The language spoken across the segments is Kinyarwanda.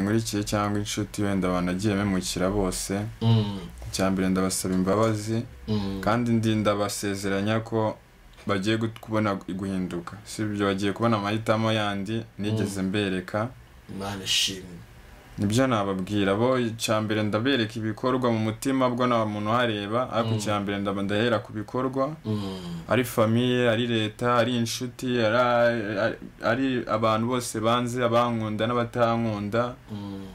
ngurikiye cyangwa inshuti wenda banagiye memukira bose cyambere ndabasaba imbabazi kandi ndabasezeranya ko bagiye kubona guhinduka sibyo bagiye kubona amahitamo yandi nigeze mbereka Imana ishimwe nibyo nababwira bo cyambere ndabereka ibikorwa mu mutima bwo na muntu hareba ariko cyambere ndahera ku bikorwa ari famille ari leta ari inshuti ari abantu bose banze abankunda n'abatankunda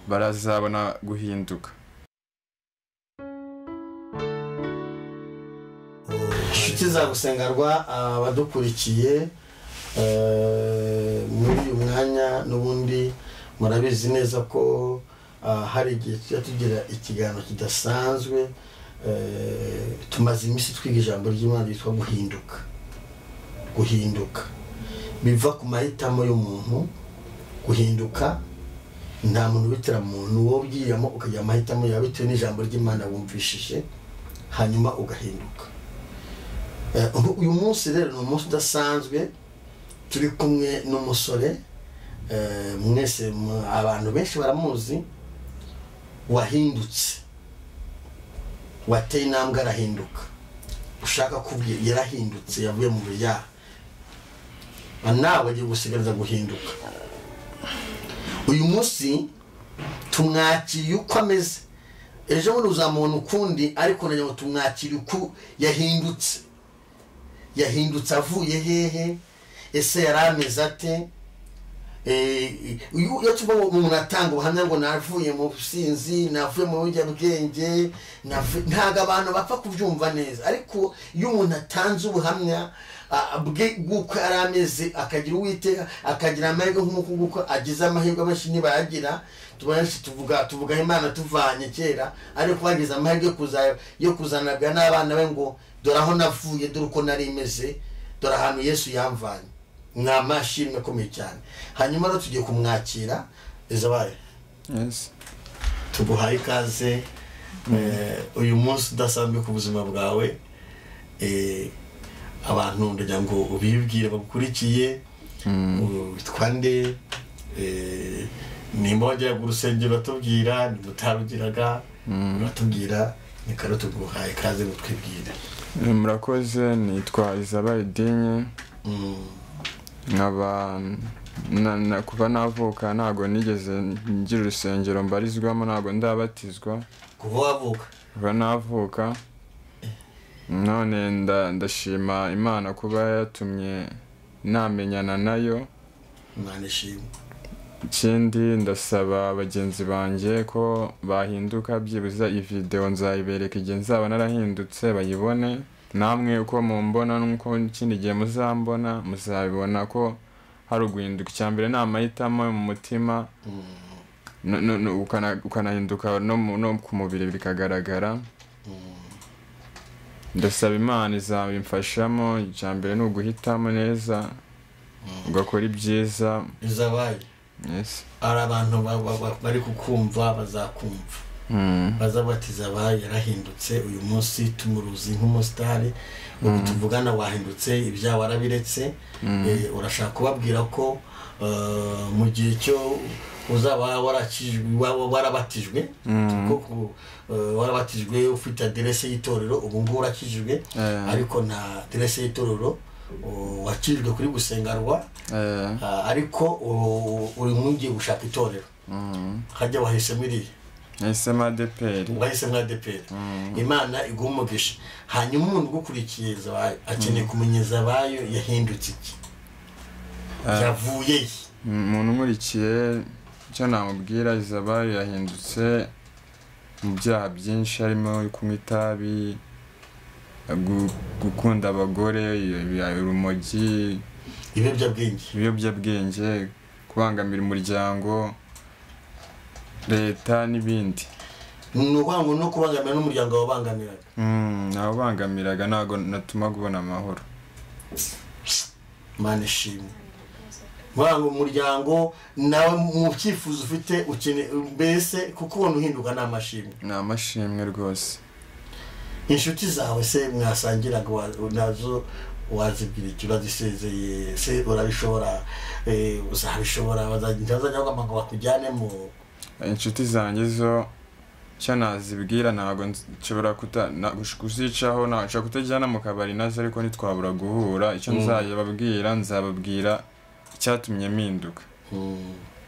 barazabona guhinduka. inshuti za gusengerwa abadukurikiye muri uyu mwanya n'ubundi murabizi neza ko hari igihe tugira ikiganiro kidasanzwe tumaze iminsi twiga ijambo ry'Imana ryitwa guhinduka biva ku mahitamo y'umuntu. Guhinduka nta muntu bitira muntu wo byiyamo ukagira amahitamo yawe bitewe n'ijambo ry'Imana wumvishije hanyuma ugahinduka. Uyu munsi rero ni umunsi udasanzwe turi kumwe n'umusore mwese abantu benshi baramuzi wahindutse wateye intambwe arahinduka ushaka kubwira yarahindutse yavuye mu byaha nawe agiye gusigariza guhinduka. Uyu munsi tumwakiriye uko ameze ejo bundi uzamubona ukundi ariko nagira ngo tumwakiriye uko yahindutse avuye hehe ese yarameze ate iyo tuba umuntu atanga ubuhamya ngo navuye mu businzi navuye mu biyobyabwenge ntago abantu bapfa kubyumva neza ariko iyo umuntu atanze ubuhamya bw'uko yarameze akagira uwiteka akagira amahirwe nk'uko agize amahirwe menshi ntibayagira tuvuga Imana tuvanye kera ariko bagize amahirwe yo kuzanabwa n'abana be ngo dore aho navuye dore uko nari meze dore ahantu Yesu yamvanye mwamashimwe akomeye cyane. Hanyuma rero tugiye kumwakira Izabaye. Yes. Tuguhaye ikaze uyu munsi udasanzwe ku buzima bwawe abantu ndagira ngo ubibwire bagukurikiye twande nimba wajya ku rusengero batubwira nimutarugiraga batubwira nikaro tuguhaye ikaze mutwibwire. Murakoze nitwa Izabaye Dinye nkaba kuva navuka ntago nigeze ngira urusengero mbarizwamo ntago ndabatizwa kuva navuka none ndashima Imana kuba yatumye namenyana nayo. Imana ishimwe. Ikindi ndasaba bagenzi banjye ko bahinduka byibuza iyi video nzayibereka igihe nzaba narahindutse bayibone namwe uko mumbona nuko ikindi gihe muzambona muzabibona ko hari uguhinduka. Cyambere ni amahitamo mu mutima ukanahinduka no ku mubiri bikagaragara. Ndasaba Imana izabimfashamo. Cyambere ni uguhitamo neza ugakora ibyiza. Izabaye. Yes. Ari abantu bari kukumva bazakumva bazabatiza Izabaye yarahindutse uyu munsi tumuruzi nk'umusitari ubu tuvugana wahindutse ibyaha warabiretse urashaka kubabwira ko mu gihe cyo uzaba warabatijwe kuko warabatijwe ufite adresse y'itorero ubu ngubu urakijijwe ariko nta adresse y'itorero wakijwe kuri gusengerwa ariko uri mugiye gushaka itorero hajya wahisemo iriye nahisemo ADPR. Imana igumugisha. Hanyuma umuntu gukurikiye Izabaye akeneye kumenya Izabaye yahindutse iki yavuye umuntu nkurikiye cyo namubwira Izabaye yahindutse mu byaha byinshi harimo kunywa itabi gukunda abagore urumogi ibiyobyabwenge kubangamira umuryango leta n'ibindi. Nuko no kubangamira n'umuryango wabangamiraga nabangamiraga nago natuma kubona amahoro. Imana ishimwe. Wangu umuryango nawe mu cyifuzo ufite ukene mbese kuko ubona uhinduka n'amashimwe rwose. Inshuti zawe se mwasangiraga nazo wazibwira ikibazo isezeye se urabishobora uzabishobora bazajya ngo bakujyane mu inshuti zanjye zo cyo nazibwira ntabwo nshobora kuzicaho nshobora kutajyana mu kabari nazo ariko ntitwabura guhura icyo nzababwira icyatumye mpinduka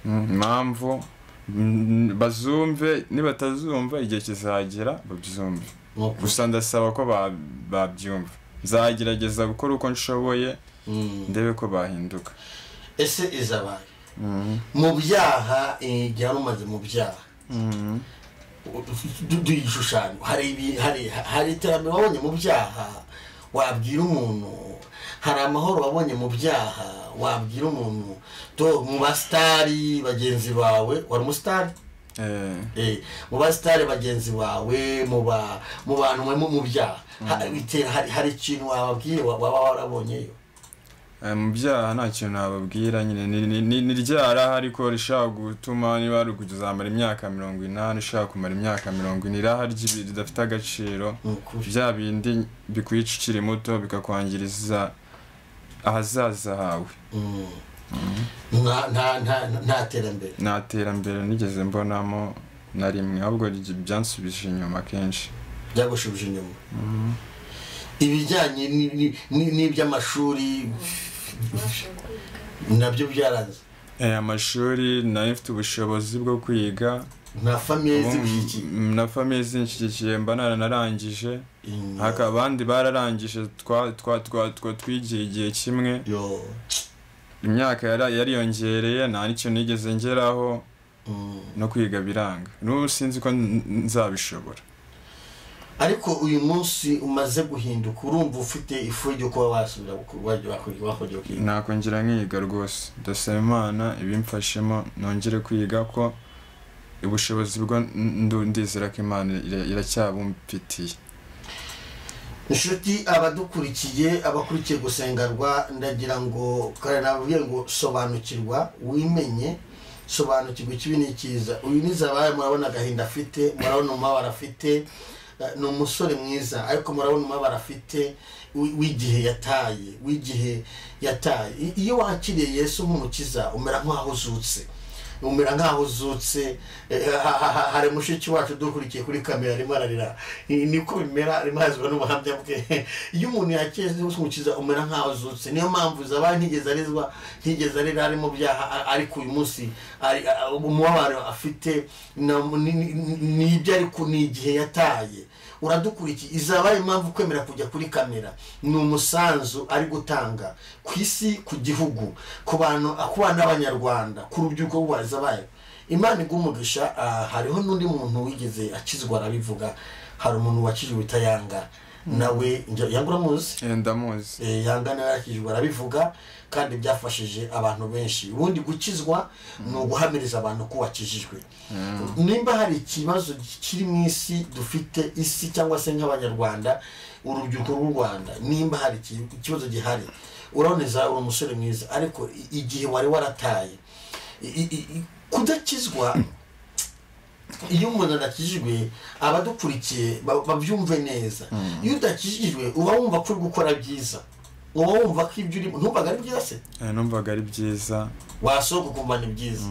impamvu bazumve nibatazumva igihe kizagera babyumve gusa ndasaba ko babyumva nzagerageza gukora uko nshoboye ndebe ko bahinduka. Ese izabaye mu byaha igihe umaze mu byaha duyishushanyo hari iterambere wabonye mu byaha wabwira umuntu, hari amahoro wabonye mu byaha wabwira umuntu, mu basitari bagenzi bawe wari umusitari mu basitari bagenzi bawe mu bantu mu byaha hari ikintu wababwiye waba warabonyeyo? Mu byaha nta kintu nababwira nyine ni ryara ariko rishaka gutuma niba ari kuzamara imyaka 80 ushaka kumara imyaka 40 iraha ridafite agaciro bya bindi bikwica ukiri muto bikakwangiriza ahazaza hawe. nta terambere nigeze mbonamo na rimwe ahubwo byansubije inyuma kenshi. Byagushubije inyuma ibijyanye n'iby'amashuri nabyo byaranze? Amashuri nari mfite ubushobozi bwo kwiga, na famiye zinshyigikiye mba nararangije, haka abandi bararangije twigiye igihe kimwe, imyaka yariyongereye nta n'icyo nigeze ngeraho no kwiga biranga, n'ubu sinzi ko nzabishobora. Ariko uyu munsi umaze guhinduka urumva ufite ifu ryo kuba wasubira wakujya kwiga? Nakongera nkiga rwose, ndasaba Imana ibimfashemo nongere kwiga ko ubushobozi bwo ndizera ko Imana iracyabumfitiye. Inshuti abakurikiye gusengerwa, ndagira ngo kare nababwiye ngo sobanukirwa wimenye, sobanukirwa ikibi n'ikiza. Uyu nizabaye murabona agahinda afite, murabona umubabaro afite, ni umusore mwiza ariko murabona umubabaro afite w'igihe yataye. Iyo wakiriye Yesu nk'umukiza umera nk'aho uzutse, hari mushiki wacu dukurikiye kuri kamera arimo ararira, niko bimera, arimo hazwa n'ubuhamya bwe. Iyo umuntu yakiriye Yesu nk'umukiza umera nk'aho uzutse. Niyo mpamvu zabaye ntigeze arira ari mu byaha, ariko uyu munsi umubabaro afite n'ibyo ariko ni igihe yataye. Uradukurikiye, izabaye impamvu kwemera kujya kuri kamera ni umusanzu ari gutanga ku isi, ku gihugu, ku bana b'Abanyarwanda, ku rubyiruko rw'azabaye. Imana igumugisha. Hariho n'undi muntu wigeze akizwa arabivuga, hari umuntu wakijwe bita Yanga, nawe Yanga uramuzi? Ndamuzi. Yanga nawe yakijwe arabivuga kandi byafashije abantu benshi. Ubundi gukizwa ni uguhamiriza abantu ko wakijijwe. Nimba hari ikibazo kiri mu isi dufite isi cyangwa se nk'Abanyarwanda, urubyiruko rw'u Rwanda, nimba hari ikibazo gihari, uraboneza uri umusore mwiza ariko igihe wari warataye kudakizwa. Iyo umuntu adakijijwe abadukurikiye babyumve neza, iyo udakijijwe uba wumva ko uri gukora byiza, uba wumva ko ibyo urimo ntumvaga ari byiza se? Numvaga ari byiza. Wasohoka ukumva ni byiza?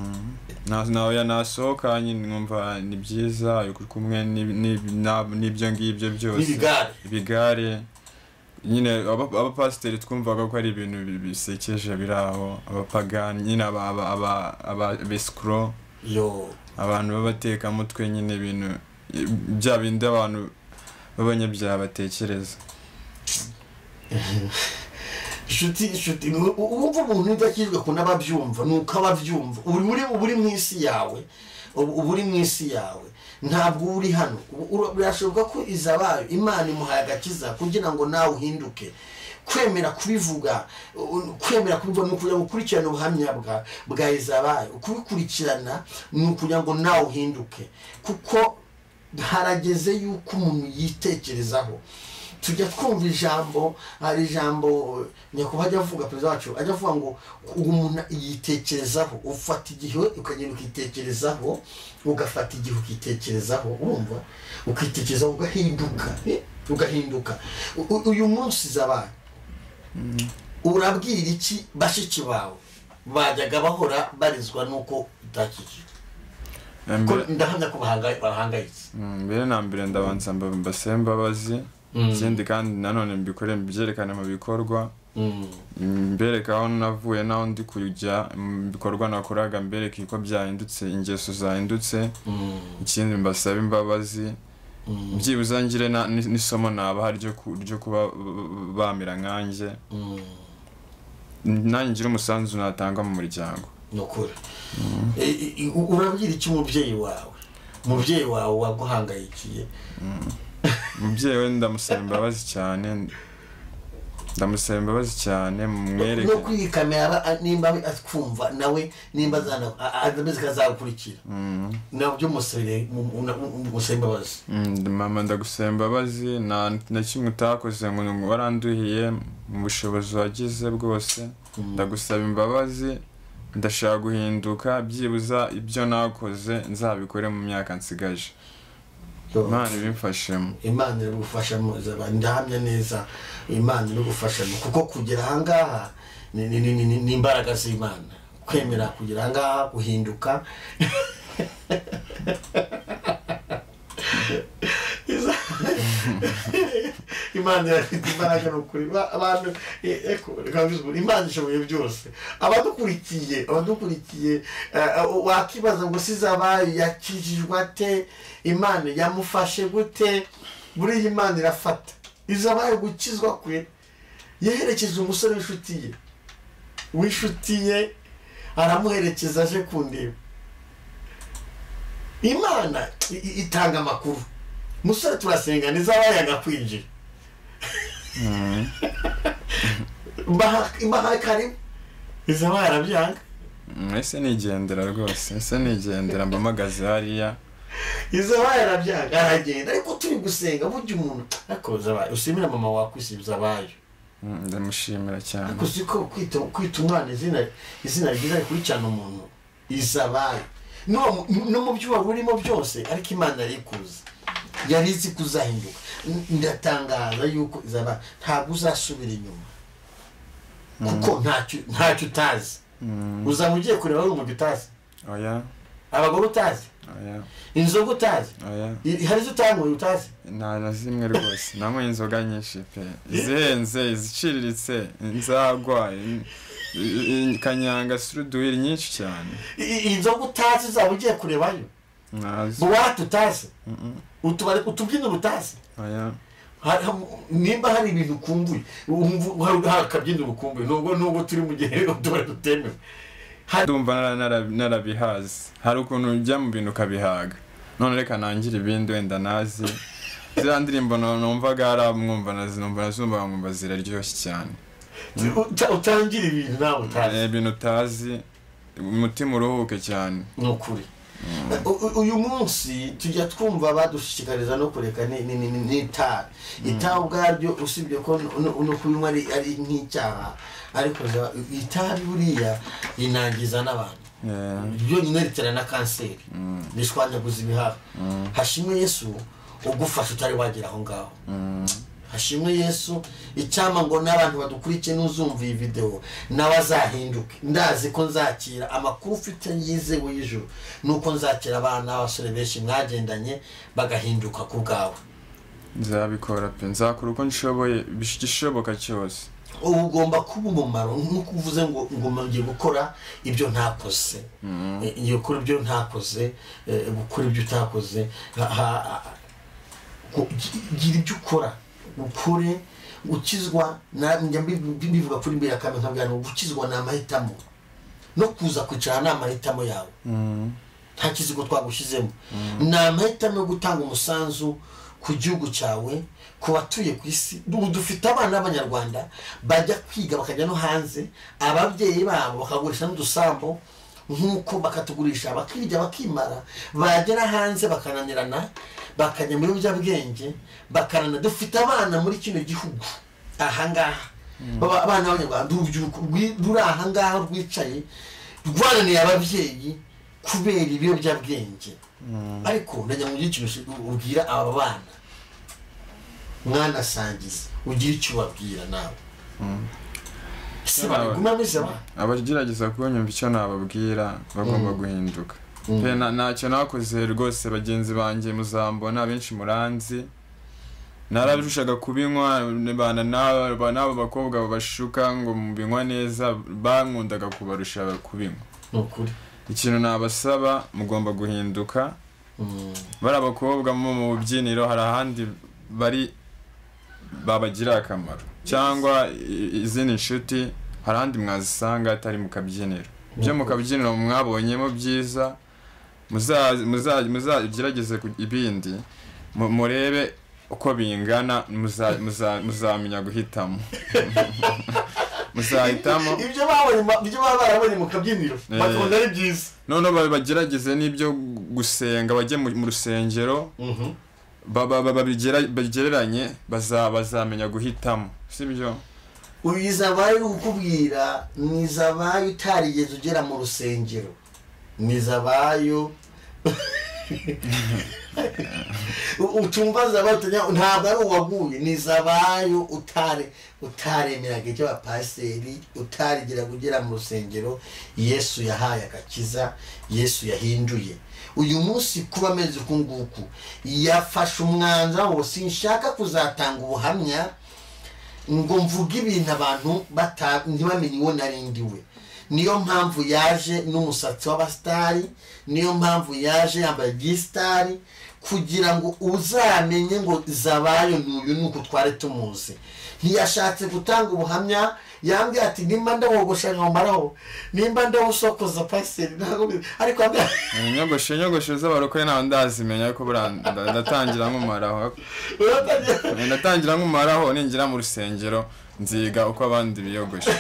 nawe nasohoka nyine nkumva ni byiza, ariko kumwe n'ibyo ngibyo byose ibigare nyine abapasiteri twumvaga ko ari ibintu bisekeje biraho, abapagani nyine abesikro, abantu b'abatekamutwe, nyine ibintu bya bindi abantu b'abanyabyaha batekereza. Shuti uwumva umuntu udakijwe ko n'ababyumva nuko ababyumva. Uri mu isi yawe ntabwo uri hano. Birashoboka ko izabaye Imana imuhaye agakiza kugira ngo nawe uhinduke. Kwemera kubivuga ni ukugira ngo ukurikirane ubuhamya bwa izabaye. Kubikurikirana ni ukugira ngo nawe uhinduke, kuko harageze yuko umuntu yitekerezaho. Tujya twumva hari ijambo nyakubahwa ajya avuga, perezida wacu ajya avuga ngo umuntu yitekerezaho. Ufata igihe ukagenda ukitekerezaho, ugafata igihe ukitekerezaho, urumva, ukitekerezaho ugahinduka. Uyu munsi zabaye urabwira iki bashiki bawe bajyaga bahora barizwa nuko utakijijwe? ndahamya ko bahangayitse. Mbere na mbere ndabanza mbasaba imbabazi, ikindi kandi nanone mbikore mbyerekane mu bikorwa, mbereka aho navuye naho ndi kujya, bikorwa nakoraga mbereka uko byahindutse, ingeso zahindutse, ikindi mbasaba imbabazi, byibuze ngire n'isomo nabaha ryo kuba bamira nkanjye, nanjye ngire umusanzu natanga mu muryango. Nukuri urabwira iki umubyeyi wawe waguhangayikiye? Umubyeyi we ndamusaba imbabazi cyane mumwereke no kwikamera, nimba atwumva nawe, nimba azameze kazakurikira, nabyo musabire imbabazi. Mama ndagusaba imbabazi, na kimwe utakoze ngo waranduhiye mu bushobozi wagize bwose, ndagusaba imbabazi, ndashaka guhinduka, byibuza ibyo nakoze nzabikore mu myaka nsigaje. Imana ibimfashemo. Imana iragufashamo, ndahamya neza Imana iragufashamo, kuko kugera ahangaha ni imbaraga z'Imana, kwemera kugera ahangaha, guhinduka. Imana irafite imbaraga n'ukuri, abantu Imana ishoboye byose. Abadukurikiye wakibaza ngo sizabaye yakijijwe ate, Imana yamufashe gute? Buriya Imana irafata. Izabaye gukizwa kwe yaherekeje umusore w'inshuti ye aramuherekeza aje kundeba. Imana itanga amakuru. Musore turasenga nizabaye agakwinjira. Imbaha karibu. Izabaye arabyanga. Ese nigendera rwose, mbamagaze hariya. Izabaye arabyanga aragenda, ariko turi gusenga burya umuntu akoza usimira mama wakwisi Izabaye. Ndamushimira cyane. Ariko siko kwita umwana izina ryiza rikurikirana umuntu Izabaye. No mu byo warurimo byose, ariko Imana yarikuza. Yarizi kuzahinduka. Ndatangaza yuko Izabaye ntabwo uzasubira inyuma, kuko ntacyo utazi. Uzamugiye kureba ari umuntu utazi. Oya. Abagore utazi. Oya. Inzoga utazi. Oya. Hari izo utanyweye utazi. Na zimwe rwose, namwe inzoga nyinshi pe, izihenze, iziciriritse, inzagwa, kanyanga, suruduwiri nyinshi cyane. Inzoga utazi uzaba ugiye kurebayo. Nazo. Buwate utazi. Utubyiniro utazi. Oya. Nimba hari ibintu ukumbuye, hari akabyiniro ukumbuye, nubwo turi mu gihe tutemewe. Ndumva narabihaze, hari ukuntu ujya mu bintu ukabihaga, none reka nangire ibindi wenda nazi. Ziriya ndirimbo numvaga haramwumva nazumva ziraryoshye cyane. Utangira ibintu nawe utazi. Ibintu utazi, umutima uruhuke cyane. Nukuri. Uyu munsi tujya twumva badushishikariza no kureka n'itabi. Itabi ubwaryo usibye ko no kunywa ari nk'icyaha, ariko itabi buriya inangiza n'abantu. Byo nyine ritera na kanseri, nishwanyaguza ibihaha. Hashimwe Yesu ugufasha utari wagera aho ngaho. Hashimwe Yesu, icyama ngo n'abantu badukurikiye n'uzumva iyi video nawe azahinduke. Ndazi ko nzakira amakuru ufite yizewe y'ijuru, nuko nzakira abana abasore benshi mwagendanye bagahinduka ku bwawe. Nzabikora pe, nzakora uko nshoboye, bishoboka cyose. Ugomba kuba umumaro, nk'uko uvuze ngo ngiye gukora ibyo ntakoze. Ngiye gukora ibyo ntakoze, gukora ibyo utakoze. Gira ibyo ukora, ukore, gukizwa. Njya mbivuga kuri mbere akamwe nkabwira ngo gukizwa ni amahitamo, no kuza kwicara ni amahitamo yawe. Nta kizigo twagushyizemo. Ni amahitamo yo gutanga umusanzu ku gihugu cyawe, ku batuye ku isi. Dufite abana b'Abanyarwanda bajya kwiga bakajya no hanze, ababyeyi babo bakagurisha n'udusambo nk'uko bakatugurisha, bakirya bakimara, bagera hanze bakananirana, bakajya mu biyobyabwenge bakanana. Dufite abana muri kino gihugu ahangaha, abana b'Abanyarwanda, urubyiruko ruri ahangaha rwicaye rwananiye ababyeyi kubera ibiyobyabwenge. Ariko ndajya mu gihe ubwira aba bana, mwana sangiza, ugira icyo ubabwira nawe. Abagerageza kunyumva icyo nababwira bagomba guhinduka. pe ntacyo nakoze rwose bagenzi banjye muzambona benshi muranzi narabirushaga kubinywa bana n'abo bakobwa babashuka ngo mubinywa neza bankundaga kubarusha kubinywa nukuri ikintu nabasaba mugomba guhinduka bari abakobwa mu byiniro hari ahandi bari babagira akamaro cyangwa izindi nshuti hari ahandi mwazisanga atari mu kabyiniro byo mu kabyiniro mwabonyemo byiza muzagerageze ibindi murebe uko bingana muzamenya guhitamo muzahitamo ibyo barabonye mu kabyiniro bakunda ari byiza none bagerageze n'ibyo gusenga bajye mu rusengero bagereranye bazamenya guhitamo sibyo uyizabaye ukubwira nizabaye utarigeze ugera mu rusengero nizabayo utumbaza batanya ntabwo ari uwaguye nizabayo utaremeraga icyo abapasiteri utarigera kugera mu rusengero Yesu yahaye agakiza Yesu yahinduye uyu munsi kuba ameze uku nguku yafashe umwanzuro ngo sinshaka kuzatanga ubuhamya ngo mvuge ibintu abantu ntibamenye uwo narindi we niyo mpamvu yaje n'umusatsi w'abasitari niyo mpamvu yaje yambaye gisitari kugira ngo uzamenye ngo zabayo n'uyu nuko twari tumuzi ntiyashatse gutanga ubuhamya yambwiye ati nimba ndawogosha nkamaraho nimba ndawusokoza pasiteri ariko inyogosho z'abarokore ntawe ndazimenya ariko ndatangira nk'umaraho ninjira mu rusengero nziga uko abandi biyogosha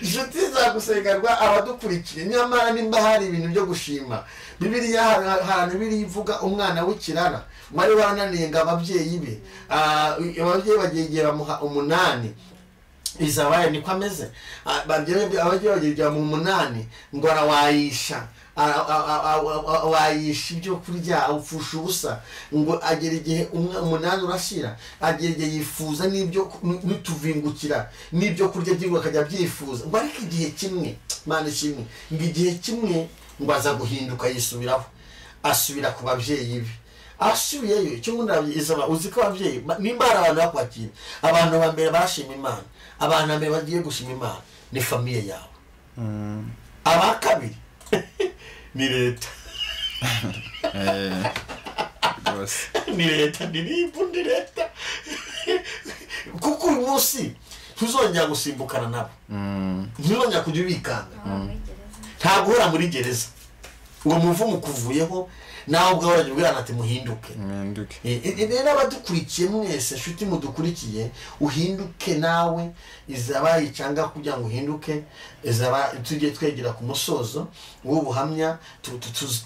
inshuti zagusengerwa abadukurikiye nyamara nimba hari ibintu byo gushima Bibiliya ahantu biri ivuga umwana w'ikirara wari wananiye ngo ababyeyi be ababyeyi bagiye bamuha 8 izabaye niko ameze ababyeyi bagiye mu 8 ngo arawayisha wayisha ibyo kurya upfusha ubusa ngo agera igihe 8 urashira agera igihe yifuza n'ibyo nituvingukira n'ibyo kurya by'ingo akajya byifuza ngo ariko igihe kimwe Mana ishimwe ngo igihe kimwe ngo aza guhinduka yisubiraho asubira ku babyeyi be asubiyeyo icyo ndabizaba uzi ko ababyeyi nimba ari abantu bakwakira abantu ba mbere bashima Imana abantu mbere bagiye gushima Imana ni famiye yawe abakabiri ni leta ni leta ni leta kuko uyu munsi tuzongera gusimbukana nabo ntuzongera kujya ubikanga ntabwo uhora muri gereza uwo muvumo kuvuyeho nawe ubwo wajya ubwirana ati muhinduke rero abadukurikiye mwese nshuti mudukurikiye uhinduke nawe izabaye cyangwa kugira ngo uhinduke tujye twegera ku musozo w'ubuhamya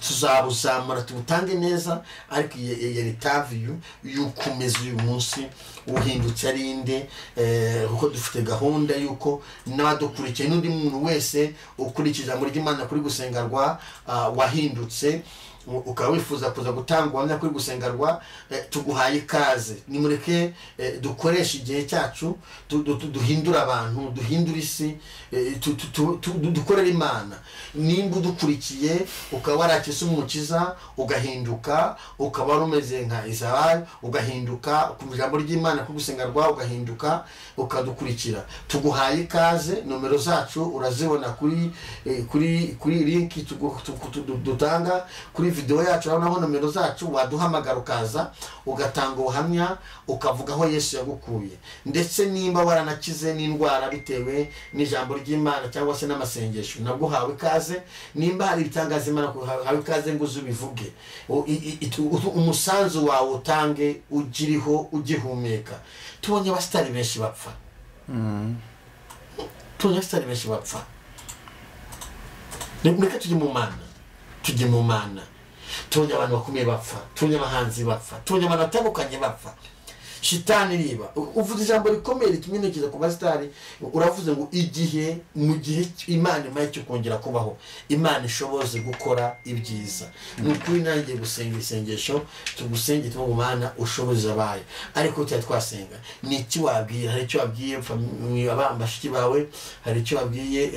tuzabuzamura tubutange neza ariko yari taviyu yukomeza uyu munsi uhindutse arinde kuko dufite gahunda yuko n'abadukurikiye n'undi muntu wese ukurikije muri Imana kuri gusengerwa wahindutse ukaba wifuza kuza gutanga ubuhamya kuri gusengerwa tuguhaye ikaze nimureke dukoresha igihe cyacu duhindura abantu duhindura isi dukorera Imana nimba udukurikiye ukaba warakise umukiza ugahinduka ukaba rumeze nka Israel ugahinduka ku ijambo ry'Imana kuri gusengerwa ugahinduka ukadukurikira tuguhaye ikaze nomero zacu urazibona kuri link dutanga kuri video yacu naho nomero zacu waduhamagara ukaza ugatanga ubuhamya ukavuga aho Yesu yagukuye ndetse nimba waranakize n'indwara bitewe n'ijambo ry'Imana cyangwa se n'amasengesho nabwo hawe ikaze nimba hari ibitangaza Imana hawe ikaze ngo uzubivuge umusanzu wawe utange ugiriho ugihumeka tubonye abasitari benshi bapfa nimureke tujye mu Mana tubonye abantu bakomeye bapfa tubonye abahanzi bapfa tubonye abantu batandukanye bapfa shitani riba uvuze ijambo rikomeye rikimenekeza ku basitari uravuze ngo mu gihe Imana imaye cyo kongera kubaho Imana ishoboze gukora ibyiza n'ukuri nanjye gusenga isengesho tugusenge tuvuga Imana ushoboze abaye ariko twasenga ni iki wabwira hari icyo wabwiye abambashiki bawe hari icyo wabwiye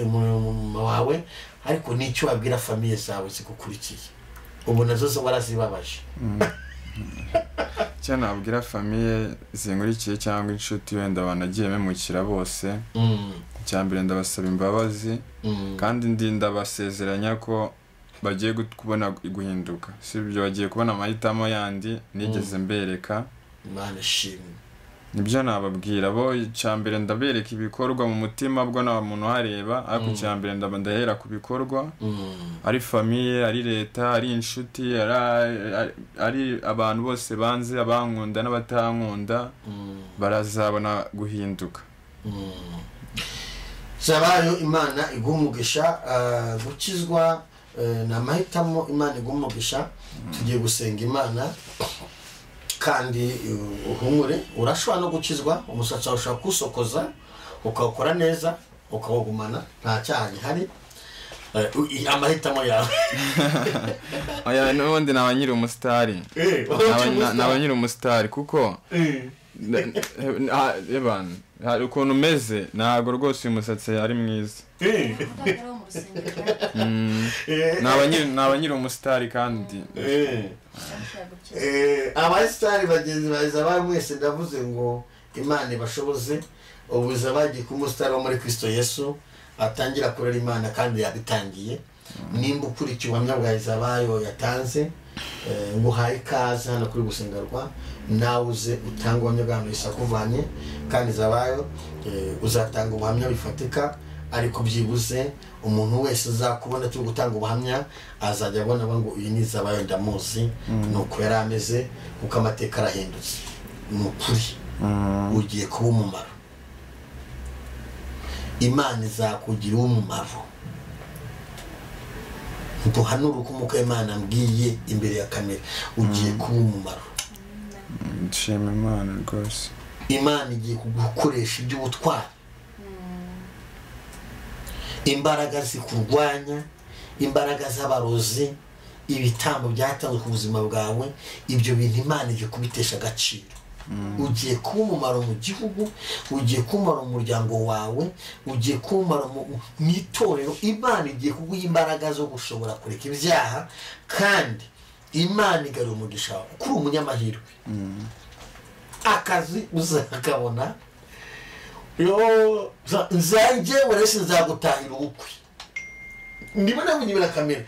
wawe ariko nicyo wabwira famiye zawe zigukurikiye ubu nazo warazibabaje. Cyo nabwira famiye zinkurikiye cyangwa inshuti wenda banagiye memukira bose, cyambere ndabasaba imbabazi kandi ndabasezeranya ko bagiye kubona guhinduka, sibyo bagiye kubona amahitamo yandi nigeze mbereka. Imana ishimwe. Nibyo nababwira bo, cyambere ndabereka ibikorwa mu mutima bwo nta muntu hareba, ariko cyambere ndahera ku bikorwa, ari famiye, ari leta, ari inshuti, ari abantu bose banze, abankunda n'abatankunda barazabona guhinduka. Zabayo Imana igumugisha gukizwa na mahitamo, Imana igumugisha. Tugiye gusenga Imana kandi uhumure, urashobora no gukizwa, umusatsi wawe ushobora kusokoza ukawukora neza ukawugumana, nta cyaha gihari, amahitamo yawe. Aya n'ubundi nabanyiri umusitari, nabanyiri umusitari kuko hari ukuntu umeze, ntabwo rwose uyu musatsi ari mwiza. Nabanyiri umusitari kandi abasitari bagenzi baza bari mwese ndavuze ngo Imana ibashoboze ubuzima bagiye ku musitari wo muri Kristo Yesu atangira kurera Imana kandi yabitangiye. Nimba ukurikiye ubuhamya bwa Zabayo yatanze, nguhaye ikaze hano kuri gusengerwa, nawe uze utanga ubuhamya bwawe isakuvanye kandi Zabayo uzatanga ubuhamya bifatika, ariko byibuze umuntu wese uzakubona turi gutanga ubuhamya azajya abona ngo uyu ni Zabayo ndamuzi, nuko yari ameze, kuko amateka arahindutse. Ni ukuri ugiye kuba umumaro, Imana izakugira umumaro. Duhanura uko umuko Imana mbwiye imbere ya kamera, ugiye kuba umumaro. Nshima Imana rwose. Imana igiye kugukoresha iby'ubutwari, imbaraga zikurwanya, imbaraga z'abarozi, ibitambo byatanzwe ku buzima bwawe, ibyo bintu Imana igiye kubitesha agaciro. Ugiye kuba umumaro mu gihugu, ugiye kuba umumaro mu muryango wawe, ugiye kuba umumaro mu itorero. Imana igiye kuguha imbaraga zo gushobora kureka ibyaha, kandi Imana igarura umugisha wawe kuri umunyamahirwe. Akazi uzakabona, nzanjye wese nzagutahira ubukwe. Ndibona munyibira kamera.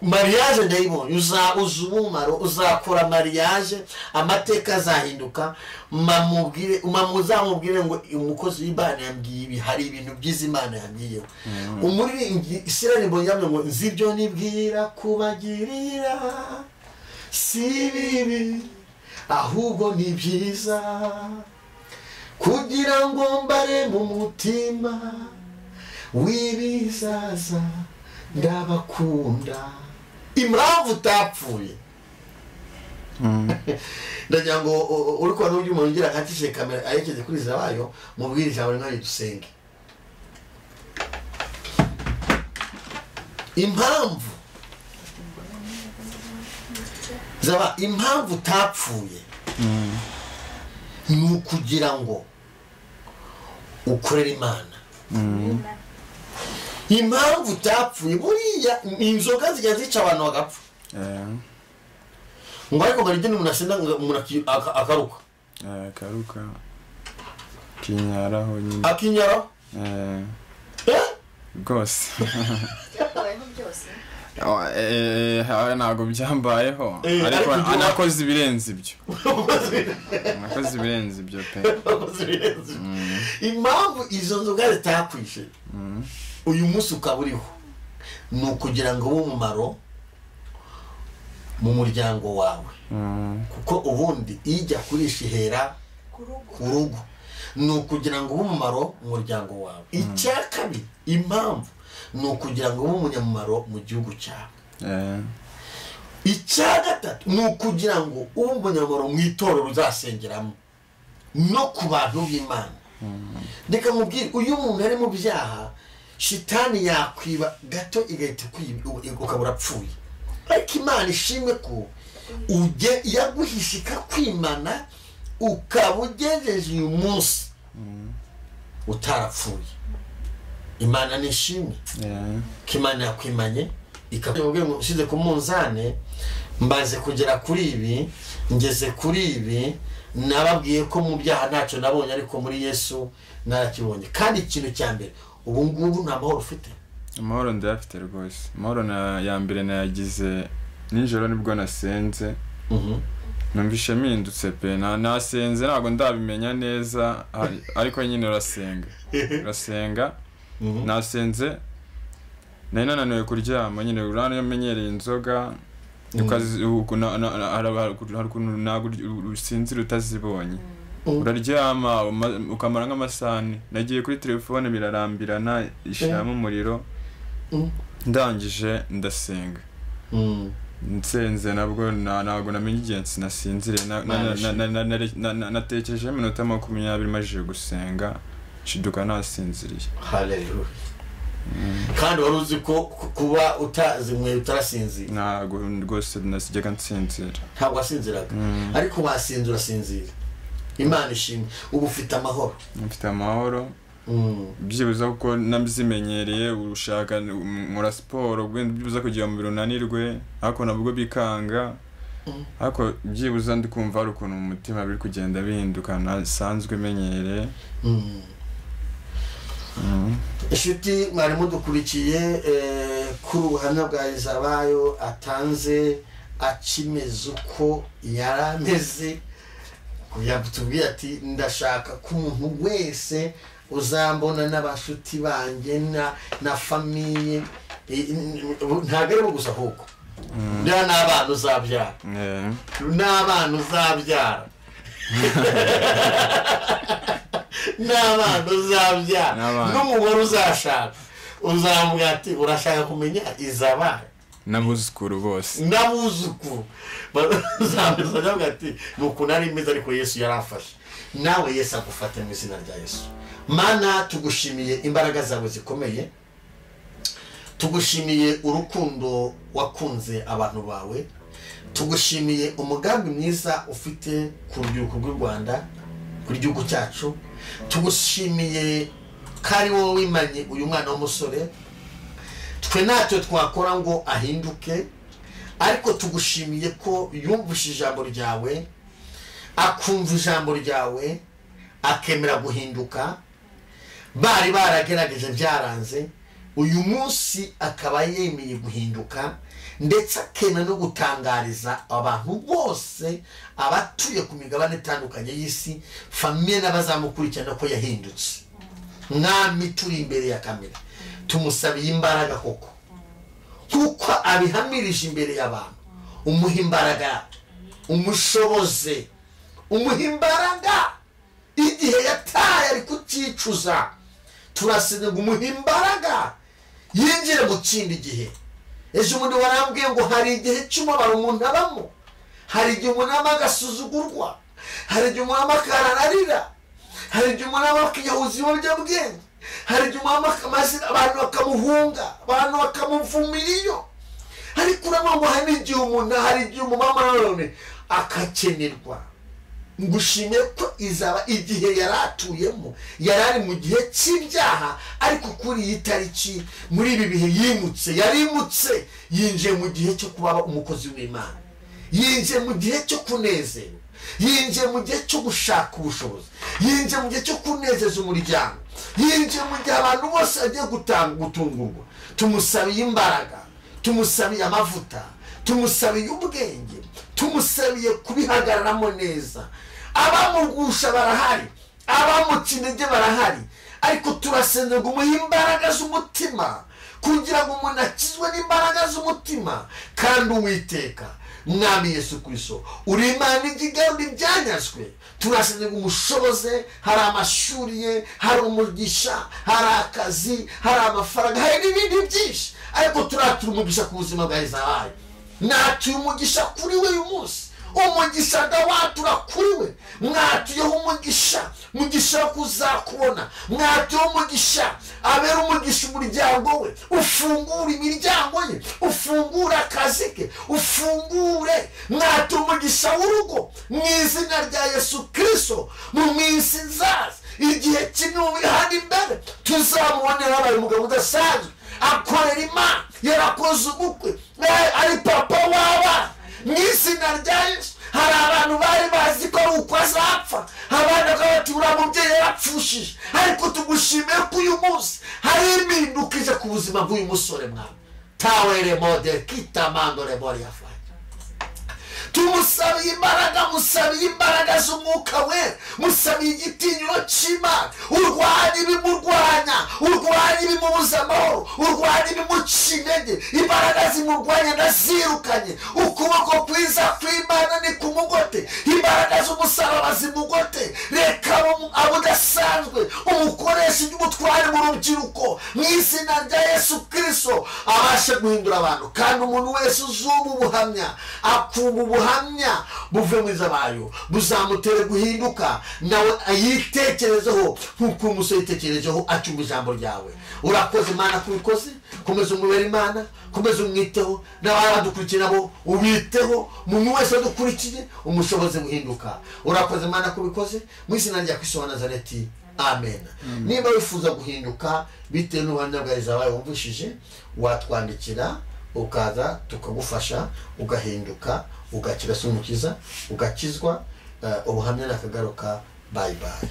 Mariage ndayibonye, uzumumaro, uzakora mariage, amateka azahinduka. Mamuzamubwire ngo umukozi w'Imana yambwiye ibi, hari ibintu byiza Imana yambwiyeho. Umuririmbyi Isirani Mbonyamwe ngo nzibyo nibwira kubagirira si bibi ahubwo ni byiza, kugira ngo mbare mu mutima w'ibizaza ndabakunda. Impamvu utapfuye, ndagira ngo uri kubona uburyo umuntu ugira akatishe kamera arekeze kuri Zabayo, mubwire ijambo rimwe dusenge. Impamvu Zaba, impamvu utapfuye ni ukugira ngo ukorere Imana. Impamvu utapfuye, buriya inzoga zijya zica abantu bagapfa. Ngo ariko bari dini munasenda umuntu akaruka. Akaruka kinyaraho nyine. Akinyaraho? Rwose. Ntabwo byambayeho, ariko anakoze ibirenze ibyo. Nakoze ibirenze ibyo pe. Impamvu izo nzoga zitakwishe uyu munsi ukaba uriho ni ukugira ngo ube umumaro mu muryango wawe, kuko ubundi ijya kurisha ihera ku rugo. Ni ukugira ngo ube umumaro mu muryango wawe. Icya kabiri, impamvu ni ukugira ngo ube umunyamumaro mu gihugu cyawe. Icya gatatu ni ukugira ngo ube umunyamumaro mu itorero uzasengeramo no ku bantu b'Imana. Reka mubwire, uyu muntu ari mu byaha, shitani yakwiba gato igahita ukaba urapfuye. Ariko Imana ishimwe ko yaguhishika kwimana, ukaba ugejeje uyu munsi utarapfuye. Imana nishimye ko Imana yakwimanye ikabwira ngo ushyize ku munzane mbaze kugera kuri ibi, ngeze kuri ibi, nababwiye ko mu byaha ntacyo nabonye ariko muri Yesu narakibonye. Kandi ikintu cya mbere ubu ngubu nta mahoro ufite. Amahoro ndayafite rwose. Amahoro ya mbere nayagize nijoro nibwo nasenze. Numvishe mpindutse pe, nasenze ntabwo ndabimenya neza ariko nyine urasenga nasenze nari nananiwe kuryama nyine uramenyereye inzoga usinzira utazibonye uraryama ukamara nk'amasani. Nagiye kuri telefone birarambirana ishiramo umuriro, ndangije ndasenga nsenze nabwo ntabwo namenye igihe sinasinzire. Natekereje iminota 20 majije gusenga shiduka nasinziriye. Haleluya. Kandi wari uzi ko kuba utazimwe utarasinzira? Ntabwo rwose nasijyaga nsinzira. Ntabwo wasinziraga ariko wasinzira usinzira. Imana ishimwe. Ubu ufite amahoro. Mfite amahoro. Byibuza kuko nabizimenyereye urushaka nkora siporo byibuza kugira mu birunanirwe ariko nabwo bikanga, ariko byibuza ndi kumva ari ukuntu mu mutima biri kugenda bihinduka nasanzwe menyereye. Inshuti mwari mudukurikiye kuri ubuhamya bwa Izabayo atanze akimeze uko yarameze, kuyatubwira ati ndashaka ko umuntu wese uzambona n'abashuti banjye na famiye ntabwo ari gusa ahubwo n'abana uzabyara n'abana uzabyara n'abana uzabyara n'umugore uzashaka uzamubwira ati urashaka kumenya Izabayo n'abuzukuru bose n'abuzukuru uzamubwira ati nuko nari meze ariko Yesu yarafashe. Nawe Yesu agufate mu izina rya Yesu. Mana tugushimiye imbaraga zawe zikomeye, tugushimiye urukundo wakunze abantu bawe, tugushimiye umugambi mwiza ufite ku rubyiruko rw'u Rwanda, ku gihugu cyacu. Tugushimiye kari wowe wimanye uyu mwana w'umusore, twe ntacyo twakora ngo ahinduke, ariko tugushimiye ko yumvise ijambo ryawe, akumva ijambo ryawe, akemera guhinduka. Bari baragerageje byaranze, uyu munsi akaba yemeye guhinduka ndetse akemera no gutangariza abantu bose abatuye ku migabane itandukanye y'isi, famiye n'abazamukurikirana ko yahindutse. Mwami turi imbere ya kamera tumusabiye imbaraga koko kuko abihamirije imbere y'abantu. Umuha imbaraga, umushoboze, umuha imbaraga igihe yataye ari kucyicuza. Turasenya umuha imbaraga yinjire mu kindi gihe. Ejo umuntu warambwiye ngo hari igihe cy'umubabaro umuntu abamo, hari igihe umuntu aba agasuzugurwa, hari igihe umuntu aba akararira, hari igihe umuntu aba akiyahuza ibiyobyabwenge, hari igihe umuntu aba abantu bakamuhunga, abantu bakamuvumira iyo. Ariko urabona ngo hari igihe umuntu, hari igihe umumama none akakenerwa. Ngushimiye ko Izaba igihe yaratuyemo yarari mu gihe cy'ibyaha, ariko kuri iyi tariki muri ibi bihe yimutse, yarimutse yinjiye mu gihe cyo kuba umukozi w'Imana, yinjiye mu gihe cyo kunezerwa, yinjiye mu gihe cyo gushaka ubushobozi, yinjiye mu gihe cyo kunezeza umuryango, yinjiye mu gihe abantu bose bagiye gutungurwa. Tumusabiye imbaraga, tumusabiye amavuta, tumusabiye ubwenge, tumusabiye kubihagararamo neza. Abamugusha barahari, abamuca intege barahari, ariko turasenga ngo umuhe imbaraga z'umutima kugira ngo umuntu akizwe n'imbaraga z'umutima. Kandi Uwiteka Mwami Yesu Kristo uri Imana igiganda ibyanyazwe, turasenga ngo umushoboze. Hari amashuri ye, hari umugisha, hari akazi, hari amafaranga, hari n'ibindi byinshi, ariko turatura umugisha ku buzima bwa Izabayo. Natuye umugisha kuri we uyu munsi, umugisha ndawatura kuri we. Mwatuyeho umugisha, mugisha kuzakubona, mwatuyeho umugisha, abera umugisha umuryango we, ufungure imiryango ye, ufungure akazi ke, ufungure. Mwatuye umugisha w'urugo mu izina rya Yesu Kristo. Mu minsi nzaza igihe kimwe hano imbere tuzamubonera abaye umugabo udasanzwe akorera Imana, yarakoze ubukwe, ari papa w'abana mu izina rya Yesu. hari abantu bari bazi ko ari uko azapfa, abana bati uriya mubyeyi yarapfushije, ariko tugushimiye ko uyu munsi hari impinduka ije ku buzima bw'uyu musore mwana. Tawere mode kitamandore bori yafa. Tumusabiye imbaraga, musabiye imbaraga z'umwuka we, musabiye igitinyiro cy'Imana, urwanya ibimurwanya, urwanya ibimubuza amahoro, urwanya ibimuca intege, imbaraga zimurwanya ndazirukanye. Ukuboko kwiza kw'Imana ni kumugote, imbaraga z'umusaraba zimugote. Reka abo udasanzwe umukoresha umutware mu rubyiruko mu izina rya Yesu Kristo, abashe guhindura abantu. Kandi umuntu wese uzumva ubuhamya akumva ubuhamya buve mu zabayo buzamutere guhinduka, nawe ayitekerezeho nk'uko umusore yitekerejeho acyumva ijambo ryawe. Urakoze Imana kubikoze, komeza umubere Imana, komeza umwiteho, n'abadukurikira nabo ubiteho, umuntu wese wadukurikiye umushoboze guhinduka. Urakoze Imana kubikoze, mu izina rya Kristo wa Nazareti, amen. Niba wifuza guhinduka bitewe n'ubuhamya bwawe wumvishije, watwandikira ukaza tukagufasha ugahinduka, ugakira, umukiza ugakizwa. Ubuhamya nakagaruka. Bye bye.